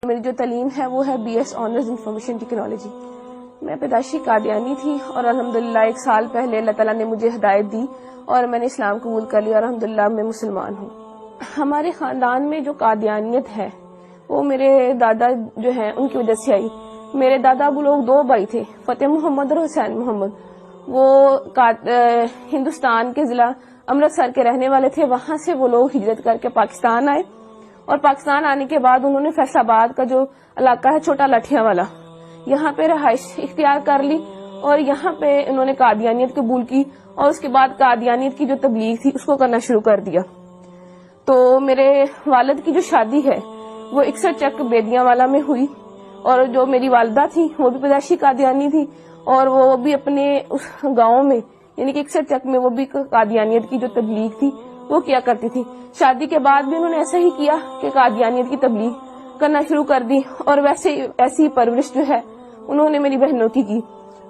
میری جو تعلیم ہے وہ ہے BS آنرز انفارمیشن ٹیکنالوجی. میں پیدائشی قادیانی تھی اور الحمدللہ 1 سال پہلے اللہ تعالیٰ نے مجھے ہدایت دی اور میں نے اسلام قبول کر لیا اور الحمدللہ میں مسلمان ہوں. ہمارے خاندان میں جو قادیانیت ہے وہ میرے دادا جو ہیں ان کی وجہ سے آئی. میرے دادا ابو لوگ 2 بھائی تھے، فتح محمد اور حسین محمد. وہ ہندوستان کے ضلع امرتسر کے رہنے والے تھے. وہاں سے وہ لوگ ہجرت کر کے پاکستان آئے اور پاکستان آنے کے بعد انہوں نے فیصل آباد کا جو علاقہ ہے چھوٹا لٹھیاں والا، یہاں پہ رہائش اختیار کر لی اور یہاں پہ انہوں نے قادیانیت قبول کی اور اس کے بعد قادیانیت کی جو تبلیغ تھی اس کو کرنا شروع کر دیا. تو میرے والد کی جو شادی ہے وہ 61 چک بیدیاں والا میں ہوئی اور جو میری والدہ تھی وہ بھی پیدائشی قادیانی تھی اور وہ بھی اپنے اس گاؤں میں یعنی کہ 61 چک میں وہ بھی قادیانیت کی جو تبلیغ تھی وہ کیا کرتی تھی. شادی کے بعد بھی انہوں نے ایسا ہی کیا کہ قادیانیت کی تبلیغ کرنا شروع کر دی اور ایسی پرورش جو ہے انہوں نے میری بہنوں کی کی.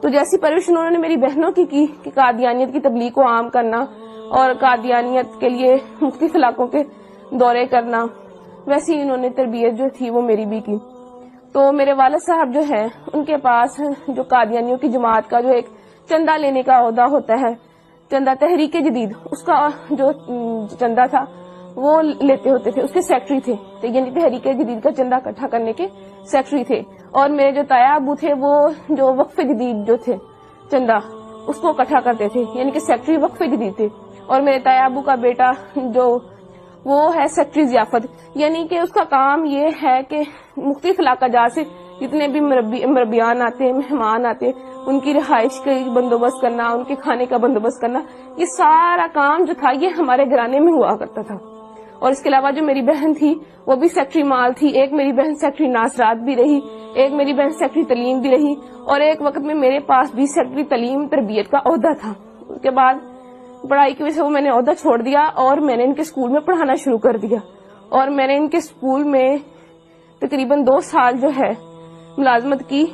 تو جیسی پرورش انہوں نے میری بہنوں کی کہ قادیانیت کی تبلیغ کو عام کرنا اور قادیانیت کے لیے مختلف علاقوں کے دورے کرنا، ویسی انہوں نے تربیت جو تھی وہ میری بھی کی. تو میرے والد صاحب جو ہے ان کے پاس جو قادیانیوں کی جماعت کا جو ایک چندہ لینے کا عہدہ ہوتا ہے، چندہ تحریک جدید، اس کا جو چندہ تھا وہ لیتے ہوتے تھے، اس کے سیکٹری تھے. یعنی تحریک جدید کا چندہ اکٹھا کرنے کے سیکٹری تھے. اور میرے جو تایا ابو تھے وہ جو وقف جدید جو تھے چندہ اس کو اکٹھا کرتے تھے، یعنی کہ سیکٹری وقف جدید تھے. اور میرے تایا ابو کا بیٹا جو وہ ہے سیکٹری ضیافت، یعنی کہ اس کا کام یہ ہے کہ مختلف علاقہ جات سے جتنے بھی مربیان آتے، مہمان آتے، ان کی رہائش کا بندوبست کرنا، ان کے کھانے کا بندوبست کرنا، یہ سارا کام جو تھا یہ ہمارے گھرانے میں ہوا کرتا تھا. اور اس کے علاوہ جو میری بہن تھی وہ بھی سیکٹری مال تھی. ایک میری بہن سیکٹری ناصرات بھی رہی، ایک میری بہن سیکٹری تعلیم بھی رہی اور ایک وقت میں میرے پاس بھی سیکٹری تعلیم تربیت کا عہدہ تھا. اس کے بعد پڑھائی کی وجہ سے وہ میں نے عہدہ چھوڑ دیا اور میں نے ان کے اسکول میں پڑھانا شروع کر دیا. اور میں نے ان کے اسکول میں تقریباً 2 سال جو ہے ملازمت کی.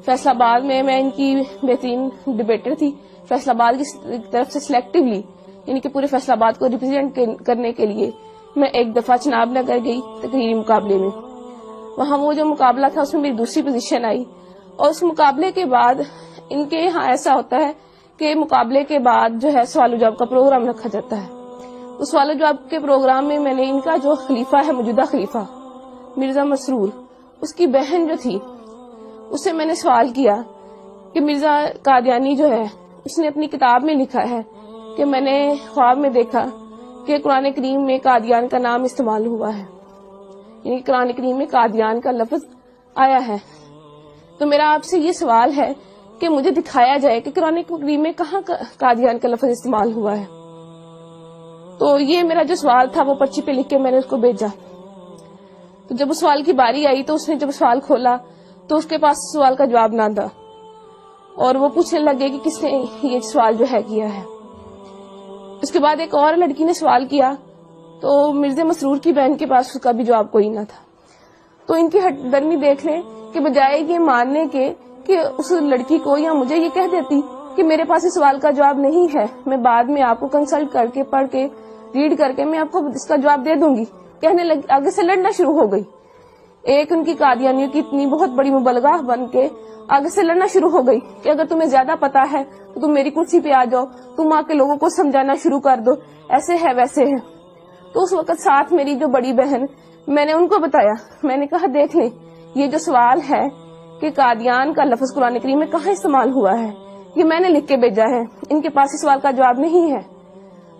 فیصل آباد میں ان کی بہترین ڈبیٹر تھی. فیصل آباد کی طرف سے سلیکٹیولی یعنی کہ پورے فیصل آباد کو ریپرزینٹ کرنے کے لیے میں ایک دفعہ چناب نگر گئی تقریری مقابلے میں. وہاں وہ جو مقابلہ تھا اس میں میری دوسری پوزیشن آئی. اور اس مقابلے کے بعد ان کے یہاں ایسا ہوتا ہے کہ مقابلے کے بعد جو ہے سوال و جواب کا پروگرام رکھا جاتا ہے. اس سوال و جواب کے پروگرام میں میں نے ان کا جو خلیفہ ہے، موجودہ خلیفہ مرزا مسرور، اس کی بہن جو تھی اس سے میں نے سوال کیا کہ مرزا قادیانی جو ہے اس نے اپنی کتاب میں لکھا ہے کہ میں نے خواب میں دیکھا کہ قرآن کریم میں قادیان کا نام استعمال ہوا ہے، یعنی قرآن کریم میں قادیان کا لفظ آیا ہے. تو میرا آپ سے یہ سوال ہے کہ مجھے دکھایا جائے کہ قرآن کریم میں کہاں قادیان کا لفظ استعمال ہوا ہے. تو یہ میرا جو سوال تھا وہ پرچی پہ لکھ کے میں نے اس کو بھیجا. تو جب اس سوال کی باری آئی تو اس نے جب سوال کھولا تو اس کے پاس سوال کا جواب نہ تھا اور وہ پوچھنے لگے کہ کس نے یہ سوال جو ہے کیا ہے. اس کے بعد ایک اور لڑکی نے سوال کیا تو مرزا مسرور کی بہن کے پاس اس کا بھی جواب کوئی نہ تھا. تو ان کی ہٹ درمی دیکھ لیں کہ بجائے یہ ماننے کے کہ اس لڑکی کو یا مجھے یہ کہہ دیتی کہ میرے پاس اس سوال کا جواب نہیں ہے، میں بعد میں آپ کو کنسلٹ کر کے پڑھ کے ریڈ کر کے میں آپ کو اس کا جواب دے دوں گی، کہنے لگی، آگے سے لڑنا شروع ہو گئی. ایک ان کی قادیانیوں کی اتنی بہت بڑی مبلغہ بن کے آگے سے لڑنا شروع ہو گئی کہ اگر تمہیں زیادہ پتا ہے تو تم میری کرسی پہ آ جاؤ، تم آ کے لوگوں کو سمجھانا شروع کر دو، ایسے ہے ویسے ہے. تو اس وقت ساتھ میری جو بڑی بہن، میں نے ان کو بتایا، میں نے کہا دیکھ لیں یہ جو سوال ہے کہ قادیان کا لفظ قرآن کریم میں کہاں استعمال ہوا ہے یہ میں نے لکھ کے بھیجا ہے، ان کے پاس اس سوال کا جواب نہیں ہے.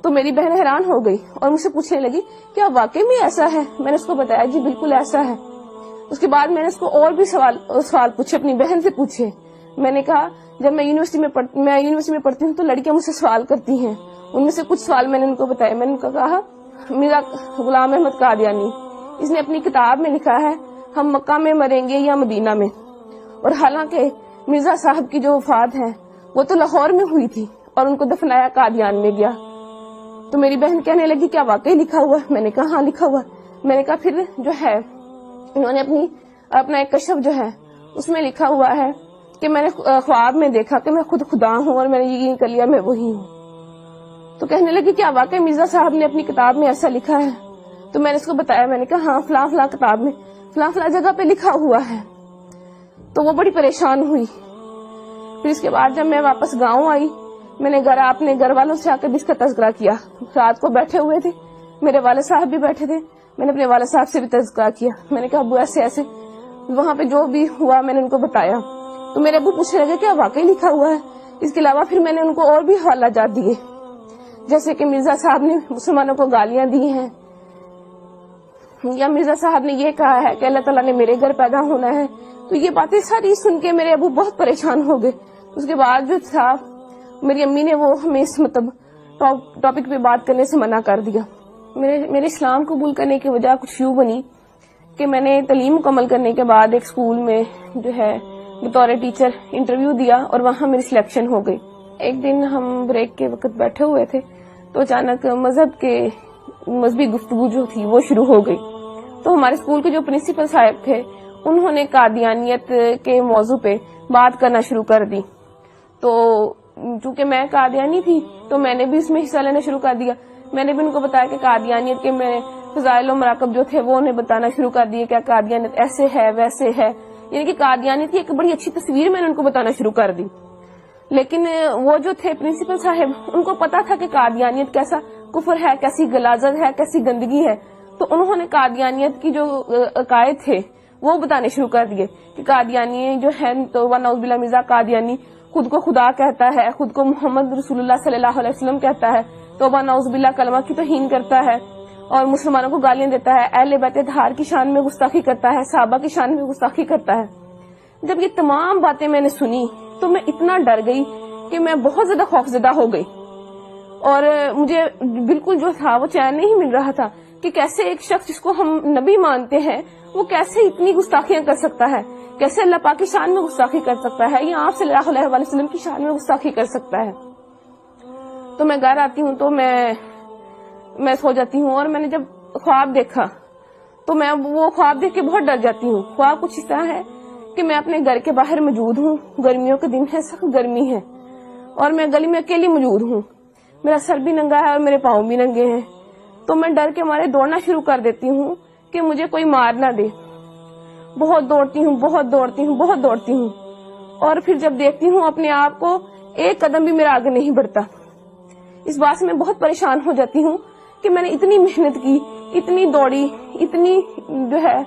تو میری بہن حیران ہو گئی اور مجھ سے پوچھنے لگی کیا واقعی میں ایسا ہے؟ میں نے اس کو بتایا جی بالکل ایسا ہے. اس کے بعد میں نے اس کو اور بھی سوال پوچھے، اپنی بہن سے پوچھے. میں نے کہا جب میں یونیورسٹی میں پڑھتی ہوں تو لڑکیاں مجھ سے سوال کرتی ہیں، ان میں سے کچھ سوال میں نے ان کو بتایا. میں نے ان کو کہا میرا غلام احمد قادیانی، اس نے اپنی کتاب میں لکھا ہے ہم مکہ میں مریں گے یا مدینہ میں. اور حالانکہ مرزا صاحب کی جو وفات ہے وہ تو لاہور میں ہوئی تھی اور ان کو دفنایا قادیان میں گیا. تو میری بہن کہنے لگی کیا واقعی لکھا ہوا ہے؟ میں نے کہا ہاں لکھا ہوا. میں نے کہا پھر جو ہے انہوں نے اپنا ایک کشف جو ہے اس میں لکھا ہوا ہے کہ میں نے خواب میں دیکھا کہ میں خود خدا ہوں اور میں نے یقین کر لیا میں وہی ہوں. تو کہنے لگی کیا واقعی مرزا صاحب نے اپنی کتاب میں ایسا لکھا ہے؟ تو میں نے اس کو بتایا، میں نے کہا ہاں فلاں فلاں کتاب میں فلاں فلاں جگہ پہ لکھا ہوا ہے. تو وہ بڑی پریشان ہوئی. پھر اس کے بعد جب میں واپس گاؤں آئی, میں نے اپنے گھر والوں سے آ کے بھی اس کا تذکرہ کیا. رات کو بیٹھے ہوئے تھے, میرے والد صاحب بھی بیٹھے تھے, میں نے اپنے والد صاحب سے بھی تذکرہ کیا. میں نے کہا ابو ایسے ایسے وہاں پہ جو بھی ہوا میں نے ان کو بتایا. تو میرے ابو پوچھنے لگے کیا واقعی لکھا ہوا ہے. اس کے علاوہ پھر میں نے ان کو اور بھی حوالہ جات دیے, جیسے کہ مرزا صاحب نے مسلمانوں کو گالیاں دی ہیں, یا مرزا صاحب نے یہ کہا ہے کہ اللہ تعالیٰ نے میرے گھر پیدا ہونا ہے. تو یہ باتیں ساری سن کے میرے ابو بہت پریشان ہو گئے. اس کے بعد جو تھا میری امی نے وہ ہمیں اس ٹاپک پہ بات کرنے سے منع کر دیا. میرے اسلام قبول کرنے کی وجہ کچھ یوں بنی کہ میں نے تعلیم مکمل کرنے کے بعد ایک اسکول میں جو ہے بطور ٹیچر انٹرویو دیا اور وہاں میری سلیکشن ہو گئی. ایک دن ہم بریک کے وقت بیٹھے ہوئے تھے تو اچانک مذہبی گفتگو جو تھی وہ شروع ہو گئی. تو ہمارے اسکول کے جو پرنسپل صاحب تھے انہوں نے قادیانیت کے موضوع پہ بات کرنا شروع کر دی. تو چونکہ میں قادیانی تھی تو میں نے بھی اس میں حصہ لینا شروع کر دیا. میں نے بھی ان کو بتایا کہ قادیانیت کے میں فضائل و مراقب جو تھے وہ انہیں بتانا شروع کر دیے, کیا قادیانیت ایسے ہے ویسے ہے, یعنی کہ قادیانیت کی ایک بڑی اچھی تصویر میں نے ان کو بتانا شروع کر دی. لیکن وہ جو تھے پرنسپل صاحب ان کو پتا تھا کہ قادیانیت کیسا کفر ہے, کیسی غلاظت ہے, کیسی گندگی ہے. تو انہوں نے قادیانیت کی جو عقائد تھے وہ بتانے شروع کر دیے کہ قادیانی جو ہے تو نعوذ باللہ مرزا قادیانی خود کو خدا کہتا ہے, خود کو محمد رسول اللہ صلی اللہ علیہ وسلم کہتا ہے, توبہ نعوذ باللہ کلمہ کی توہین کرتا ہے اور مسلمانوں کو گالیاں دیتا ہے, اہل بیت اطہار کی شان میں گستاخی کرتا ہے, صحابہ کی شان میں گستاخی کرتا ہے. جب یہ تمام باتیں میں نے سنی تو میں اتنا ڈر گئی کہ میں بہت زیادہ خوفزدہ ہو گئی, اور مجھے بالکل جو تھا وہ چین نہیں مل رہا تھا کہ کیسے ایک شخص جس کو ہم نبی مانتے ہیں وہ کیسے اتنی گستاخیاں کر سکتا ہے, کیسے اللہ پاک کی شان میں گستاخی کر سکتا ہے, یا آپ صلی اللہ علیہ وسلم کی شان میں گستاخی کر سکتا ہے. تو میں گھر آتی ہوں تو میں سو جاتی ہوں, اور میں نے جب خواب دیکھا تو میں وہ خواب دیکھ کے بہت ڈر جاتی ہوں. خواب کچھ اس طرح ہے کہ میں اپنے گھر کے باہر موجود ہوں, گرمیوں کے دن ہے, سخت گرمی ہے, اور میں گلی میں اکیلی موجود ہوں, میرا سر بھی ننگا ہے اور میرے پاؤں بھی ننگے ہیں. تو میں ڈر کے مارے دوڑنا شروع کر دیتی ہوں کہ مجھے کوئی مار نہ دے. بہت دوڑتی ہوں, بہت دوڑتی ہوں, بہت دوڑتی ہوں, اور پھر جب دیکھتی ہوں اپنے آپ کو ایک قدم بھی میرا آگے نہیں بڑھتا. اس بات سے میں بہت پریشان ہو جاتی ہوں کہ میں نے اتنی محنت کی, اتنی دوڑی, اتنی جو ہے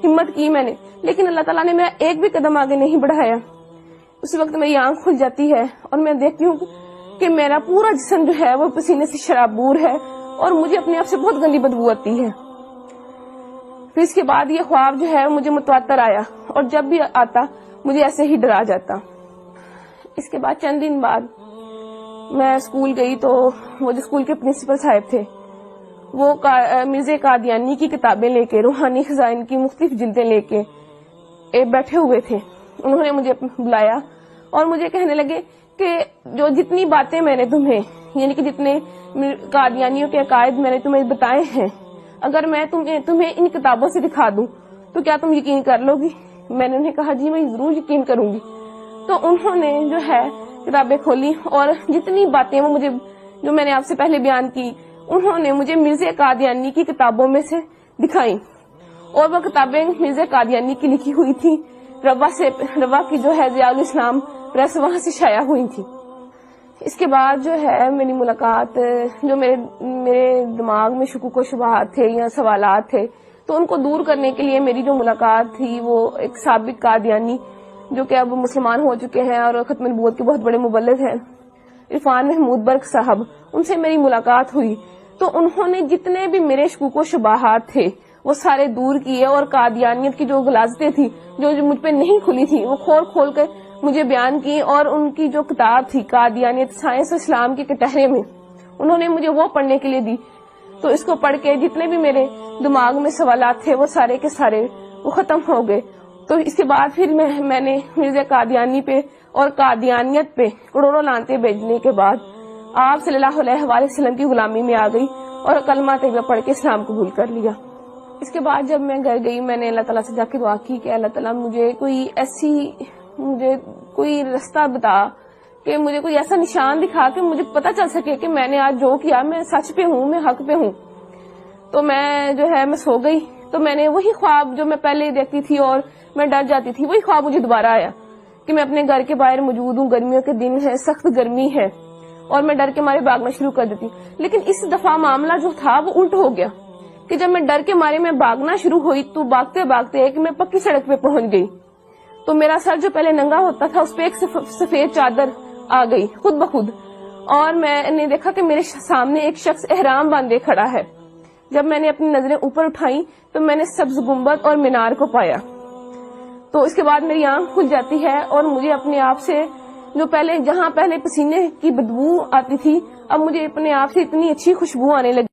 ہمت کی میں نے, لیکن اللہ تعالیٰ نے میرا ایک بھی قدم آگے نہیں بڑھایا. اسی وقت میری آنکھ کھل جاتی ہے اور میں دیکھتی ہوں کہ میرا پورا جسم جو ہے وہ پسینے سے شرابور ہے اور مجھے اپنے آپ سے بہت گندی بدبو آتی ہے. پھر اس کے بعد یہ خواب جو ہے مجھے متواتر آیا, اور جب بھی آتا مجھے ایسے ہی ڈرا جاتا. اس کے بعد چند دن بعد میں اسکول گئی تو وہ جو اسکول کے پرنسپل صاحب تھے وہ مرزا قادیانی کی کتابیں لے کے, روحانی خزائن کی مختلف جلدیں لے کے بیٹھے ہوئے تھے. انہوں نے مجھے بلایا اور مجھے کہنے لگے کہ جو جتنی باتیں میں نے تمہیں, یعنی کہ جتنے قادیانیوں کے عقائد میں نے تمہیں بتائے ہیں, اگر میں تمہیں ان کتابوں سے دکھا دوں تو کیا تم یقین کر لو گی؟ میں نے انہیں کہا جی میں ضرور یقین کروں گی. تو انہوں نے جو ہے کتابیں کھولی اور جتنی باتیں وہ مجھے جو میں نے آپ سے پہلے بیان کی انہوں نے مجھے مرزا قادیانی کی کتابوں میں سے دکھائیں, اور وہ کتابیں مرزا قادیانی کی لکھی ہوئی تھی. روا کی جو ہے ضیاء الاسلام پریس وہاں سے شائع ہوئی تھی. اس کے بعد جو ہے میری ملاقات, جو میرے دماغ میں شکوک و شبہات تھے یا سوالات تھے تو ان کو دور کرنے کے لیے میری جو ملاقات تھی وہ ایک سابق قادیانی جو کہ اب مسلمان ہو چکے ہیں اور ختم نبوت کے بہت بڑے مبلغ ہیں, عرفان محمود برق صاحب, ان سے میری ملاقات ہوئی. تو انہوں نے جتنے بھی میرے شکوک و شبہات تھے وہ سارے دور کیے, اور قادیانیت کی جو غلاظتیں تھی جو مجھ پہ نہیں کھلی تھی وہ کھول کر مجھے بیان کی. اور ان کی جو کتاب تھی قادیانیت سائنس و اسلام کے کٹہرے میں, انہوں نے مجھے وہ پڑھنے کے لیے دی. تو اس کو پڑھ کے جتنے بھی میرے دماغ میں سوالات تھے وہ سارے کے سارے وہ ختم ہو گئے. تو اس کے بعد پھر میں نے مرزا قادیانی پہ اور قادیانیت پہ کروڑوں لعنتیں بھیجنے کے بعد آپ صلی اللہ علیہ وآلہ وسلم کی غلامی میں آ گئی اور کلمہ طیبہ پڑھ کے اسلام قبول کر لیا. اس کے بعد جب میں گھر گئی میں نے اللہ تعالیٰ سے جا کے دعا کی کہ اللہ تعالیٰ مجھے کوئی رستہ بتا, کہ مجھے کوئی ایسا نشان دکھا کہ مجھے پتہ چل سکے کہ میں نے آج جو کیا میں سچ پہ ہوں, میں حق پہ ہوں. تو میں جو ہے میں سو گئی. تو میں نے وہی خواب جو میں پہلے دیکھتی تھی اور میں ڈر جاتی تھی، وہی خواب مجھے دوبارہ آیا کہ میں اپنے گھر کے باہر موجود ہوں، گرمیوں کے دن ہے، سخت گرمی ہے، اور میں ڈر کے مارے بھاگنا شروع کر دیتی. لیکن اس دفعہ معاملہ جو تھا وہ الٹ ہو گیا کہ جب میں ڈر کے مارے میں بھاگنا شروع ہوئی تو بھاگتے بھاگتے ایک میں پکی سڑک پہ پہنچ گئی. تو میرا سر جو پہلے ننگا ہوتا تھا اس پہ ایک سفید چادر آ گئی خود بخود، اور میں نے دیکھا کہ میرے سامنے ایک شخص احرام باندھے کھڑا ہے. جب میں نے اپنی نظریں اوپر اٹھائیں تو میں نے سبز گنبد اور مینار کو پایا. تو اس کے بعد میری آنکھ کھل جاتی ہے اور مجھے اپنے آپ سے جو جہاں پہلے پسینے کی بدبو آتی تھی، اب مجھے اپنے آپ سے اتنی اچھی خوشبو آنے لگی.